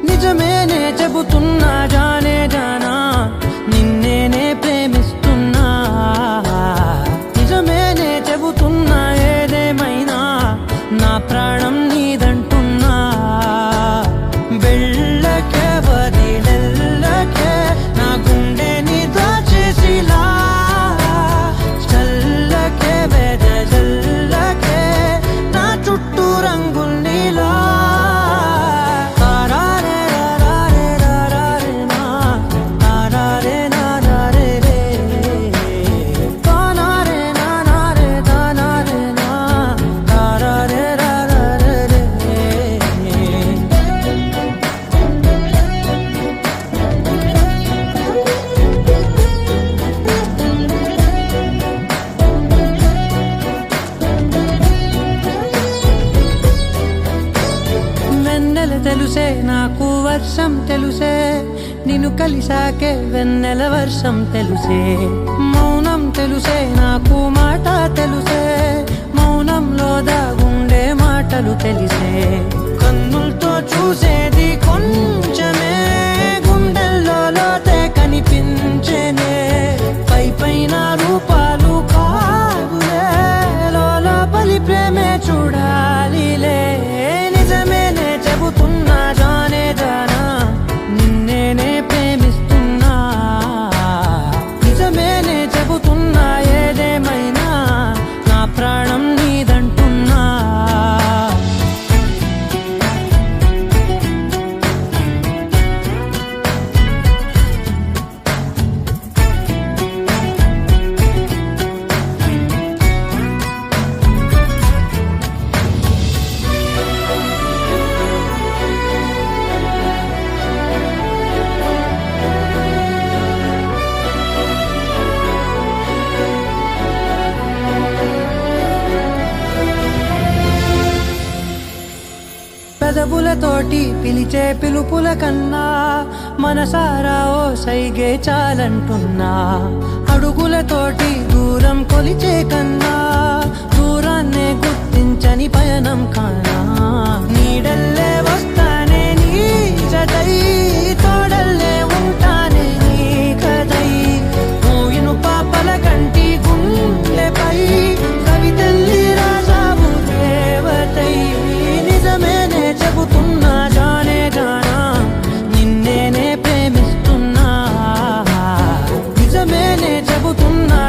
నిజమేనే చెబుతున్నా జానే జానా నిన్నేనే ప్రేమిస్తున్నా నిజమేనే చెబుతున్నా ఏదేమైనా నా ప్రాణం నీదంటున్నా వెళ్ళకే వదిలెళ్ళకే నా గుండెని దాచేసిలా చల్లకే వెదజల్లకే నా చుట్టూ రంగుల్నిలా తెలుసే నాకు వర్షం తెలుసే నిన్ను కలిసాకే వెన్నెల వర్షం తెలుసే మౌనం తెలుసే నాకు మాట తెలుసే మౌనంలో దాగుండే మాటలు తెలిసే కన్నులతో చూసేది కొంచెమే గుండెల్లో లోతే కనిపించేనే పై పైన రూపాలు కాదులే లోపలి ప్రేమే చూడాలిలే నిజమేనే చెబుతున్నా జానే జానా నిన్నేనే ప్రేమిస్తున్నా నిజమేనే చెబుతున్నా ఏదేమైనా నా ప్రాణం నీదంటున్నా పెదవులతోటి పిలిచే పిలుపుల కన్నా మనసారా ఓ సైగే చాలంటున్నా అడుగులతోటి దూరం కొలిచే కన్నా దూరాన్నే గుర్తించని పయనం కానా నీడల్లే వస్తానే నీ జతై తోడల్లే ఉంటానే నీ కదై మూయిను పాపల కంటి గుండెపై కవితల్లి రాజావు దేవతై నిజమేనే చెబుతున్నా జానే జానా నిన్నేనే ప్రేమిస్తున్నా నిజమేనే చెబుతున్నా